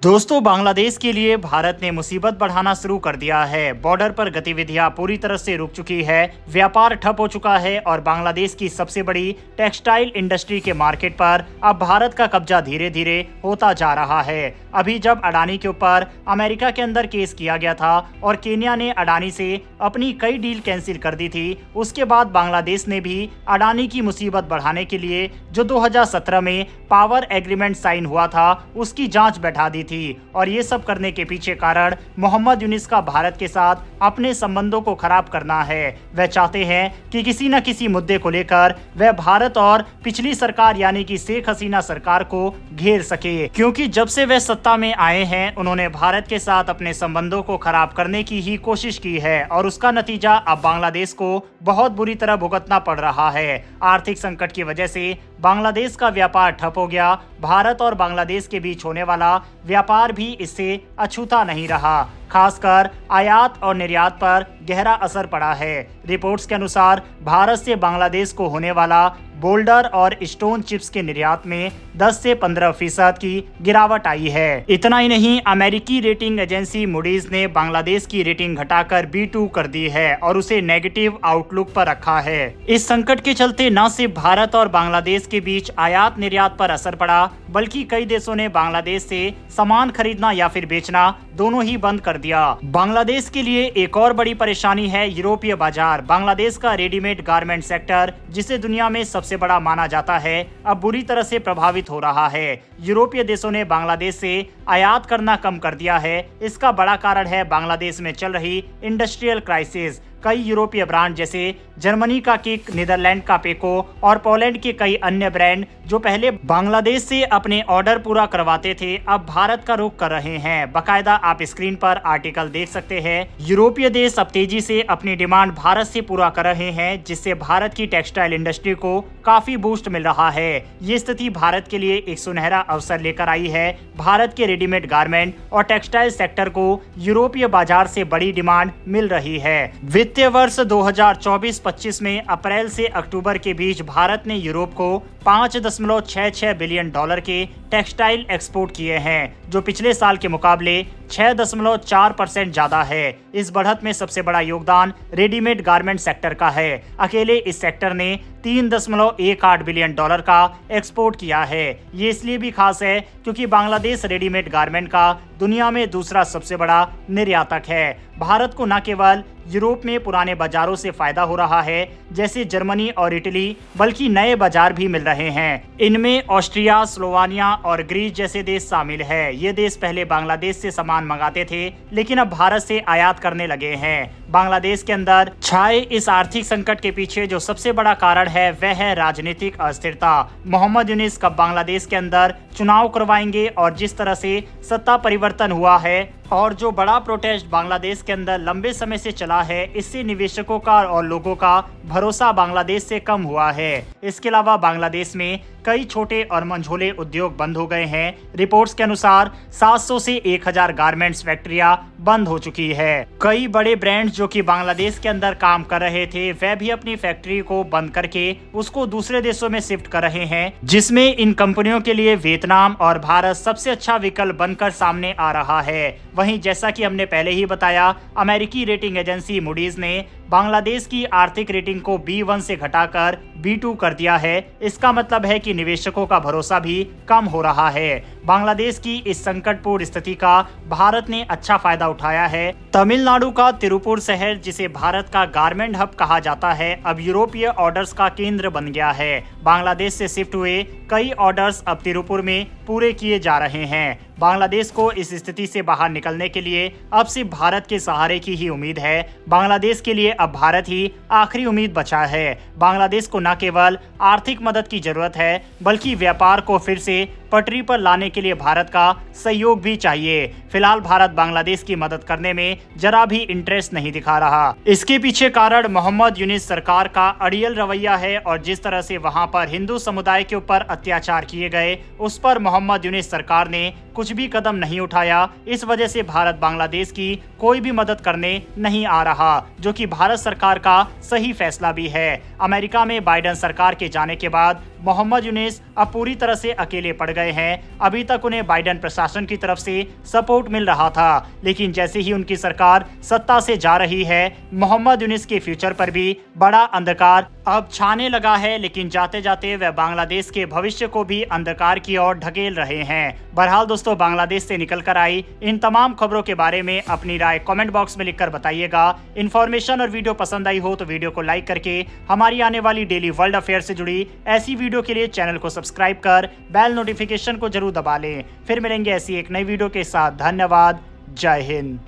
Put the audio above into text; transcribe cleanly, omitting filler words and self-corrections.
दोस्तों, बांग्लादेश के लिए भारत ने मुसीबत बढ़ाना शुरू कर दिया है। बॉर्डर पर गतिविधियां पूरी तरह से रुक चुकी है, व्यापार ठप हो चुका है और बांग्लादेश की सबसे बड़ी टेक्सटाइल इंडस्ट्री के मार्केट पर अब भारत का कब्जा धीरे धीरे होता जा रहा है। अभी जब अडानी के ऊपर अमेरिका के अंदर केस किया गया था और केन्या ने अडानी से अपनी कई डील कैंसिल कर दी थी, उसके बाद बांग्लादेश ने भी अडानी की मुसीबत बढ़ाने के लिए जो 2017 में पावर एग्रीमेंट साइन हुआ था उसकी जांच बैठा दी थी। और ये सब करने के पीछे कारण मोहम्मद यूनिस का भारत के साथ अपने संबंधों को खराब करना है। वह चाहते हैं कि किसी न किसी मुद्दे को लेकर वह भारत और पिछली सरकार यानी कि शेख हसीना सरकार को घेर सके, क्योंकि जब से वह सत्ता में आए हैं उन्होंने भारत के साथ अपने संबंधों को खराब करने की ही कोशिश की है और उसका नतीजा अब बांग्लादेश को बहुत बुरी तरह भुगतना पड़ रहा है। आर्थिक संकट की वजह से बांग्लादेश का व्यापार ठप हो गया। भारत और बांग्लादेश के बीच होने वाला व्यापार भी इससे अछूता नहीं रहा। खासकर आयात और निर्यात पर गहरा असर पड़ा है। रिपोर्ट्स के अनुसार भारत से बांग्लादेश को होने वाला बोल्डर और स्टोन चिप्स के निर्यात में 10 से 15% की गिरावट आई है। इतना ही नहीं, अमेरिकी रेटिंग एजेंसी मूडीज ने बांग्लादेश की रेटिंग घटाकर B2 कर दी है और उसे नेगेटिव आउटलुक पर रखा है। इस संकट के चलते न सिर्फ भारत और बांग्लादेश के बीच आयात निर्यात पर असर पड़ा, बल्कि कई देशों ने बांग्लादेश से सामान खरीदना या फिर बेचना दोनों ही बंद कर दिया। बांग्लादेश के लिए एक और बड़ी परेशानी है यूरोपीय बाजार। बांग्लादेश का रेडीमेड गारमेंट सेक्टर, जिसे दुनिया में सबसे बड़ा माना जाता है, अब बुरी तरह से प्रभावित हो रहा है। यूरोपीय देशों ने बांग्लादेश से आयात करना कम कर दिया है। इसका बड़ा कारण है बांग्लादेश में चल रही इंडस्ट्रियल क्राइसिस। कई यूरोपीय ब्रांड जैसे जर्मनी का किक, नीदरलैंड का पेको और पोलैंड के कई अन्य ब्रांड जो पहले बांग्लादेश से अपने ऑर्डर पूरा करवाते थे, अब भारत का रुख कर रहे हैं। बकायदा आप स्क्रीन पर आर्टिकल देख सकते हैं। यूरोपीय देश अब तेजी से अपनी डिमांड भारत से पूरा कर रहे हैं, जिससे भारत की टेक्सटाइल इंडस्ट्री को काफी बूस्ट मिल रहा है। ये स्थिति भारत के लिए एक सुनहरा अवसर लेकर आई है। भारत के रेडीमेड गारमेंट और टेक्सटाइल सेक्टर को यूरोपीय बाजार से बड़ी डिमांड मिल रही है। वित्तीय वर्ष 2024-25 में अप्रैल से अक्टूबर के बीच भारत ने यूरोप को $5.66 बिलियन के टेक्सटाइल एक्सपोर्ट किए हैं, जो पिछले साल के मुकाबले 6.4% ज्यादा है। इस बढ़त में सबसे बड़ा योगदान रेडीमेड गारमेंट सेक्टर का है। अकेले इस सेक्टर ने $3.18 बिलियन का एक्सपोर्ट किया है। ये इसलिए भी खास है क्योंकि बांग्लादेश रेडीमेड गारमेंट का दुनिया में दूसरा सबसे बड़ा निर्यातक है। भारत को न केवल यूरोप में पुराने बाजारों से फायदा हो रहा है जैसे जर्मनी और इटली, बल्कि नए बाजार भी मिल रहे हैं। इनमें ऑस्ट्रिया, स्लोवानिया और ग्रीस जैसे देश शामिल है। ये देश पहले बांग्लादेश से सामान मंगाते थे, लेकिन अब भारत से आयात करने लगे हैं। बांग्लादेश के अंदर छाए इस आर्थिक संकट के पीछे जो सबसे बड़ा कारण है वह है राजनीतिक अस्थिरता। मोहम्मद यूनिस कब बांग्लादेश के अंदर चुनाव करवाएंगे और जिस तरह से सत्ता परिवर्तन हुआ है और जो बड़ा प्रोटेस्ट बांग्लादेश के अंदर लंबे समय से चला है, इससे निवेशकों का और लोगों का भरोसा बांग्लादेश से कम हुआ है। इसके अलावा बांग्लादेश में कई छोटे और मंझोले उद्योग बंद हो गए हैं। रिपोर्ट्स के अनुसार 700 से 1000 गारमेंट्स फैक्ट्रियां बंद हो चुकी है। कई बड़े ब्रांड्स जो कि बांग्लादेश के अंदर काम कर रहे थे, वह भी अपनी फैक्ट्री को बंद करके उसको दूसरे देशों में शिफ्ट कर रहे हैं, जिसमें इन कंपनियों के लिए वियतनाम और भारत सबसे अच्छा विकल्प बनकर सामने आ रहा है। वहीं जैसा कि हमने पहले ही बताया, अमेरिकी रेटिंग एजेंसी मूडीज ने बांग्लादेश की आर्थिक रेटिंग को B1 से घटाकर B2 कर दिया है। इसका मतलब है कि निवेशकों का भरोसा भी कम हो रहा है। बांग्लादेश की इस संकटपूर्ण स्थिति का भारत ने अच्छा फायदा उठाया है। तमिलनाडु का तिरुपुर शहर, जिसे भारत का गारमेंट हब कहा जाता है, अब यूरोपीय ऑर्डर्स का केंद्र बन गया है। बांग्लादेश से शिफ्ट हुए कई ऑर्डर्स अब तिरुपुर में पूरे किए जा रहे हैं। बांग्लादेश को इस स्थिति से बाहर निकलने के लिए अब सिर्फ भारत के सहारे की ही उम्मीद है। बांग्लादेश के लिए अब भारत ही आखिरी उम्मीद बचा है। बांग्लादेश को न केवल आर्थिक मदद की जरूरत है, बल्कि व्यापार को फिर से पटरी पर लाने के लिए भारत का सहयोग भी चाहिए। फिलहाल भारत बांग्लादेश की मदद करने में जरा भी इंटरेस्ट नहीं दिखा रहा। इसके पीछे कारण मोहम्मद यूनिस सरकार का अड़ियल रवैया है और जिस तरह से वहां पर हिंदू समुदाय के ऊपर अत्याचार किए गए, उस पर मोहम्मद यूनिस सरकार ने कुछ भी कदम नहीं उठाया। इस वजह से भारत बांग्लादेश की कोई भी मदद करने नहीं आ रहा, जो कि भारत सरकार का सही फैसला भी है। अमेरिका में बाइडेन सरकार के जाने के बाद मोहम्मद यूनिस अब पूरी तरह से अकेले पड़ गए हैं। अभी तक उन्हें बाइडेन प्रशासन की तरफ से सपोर्ट मिल रहा था, लेकिन जैसे ही उनकी सरकार सत्ता से जा रही है, मोहम्मद यूनिस के फ्यूचर पर भी बड़ा अंधकार अब छाने लगा है। लेकिन जाते जाते वह बांग्लादेश के भविष्य को भी अंधकार की ओर ढकेल रहे हैं। बहरहाल दोस्तों, बांग्लादेश से निकल कर आई इन तमाम खबरों के बारे में अपनी राय कमेंट बॉक्स में लिखकर बताइएगा। इन्फॉर्मेशन और वीडियो पसंद आई हो तो वीडियो को लाइक करके हमारी आने वाली डेली वर्ल्ड अफेयर से जुड़ी ऐसी वीडियो के लिए चैनल को सब्सक्राइब कर बेल नोटिफिकेशन को जरूर दबा लें। फिर मिलेंगे ऐसी एक नई वीडियो के साथ। धन्यवाद। जय हिंद।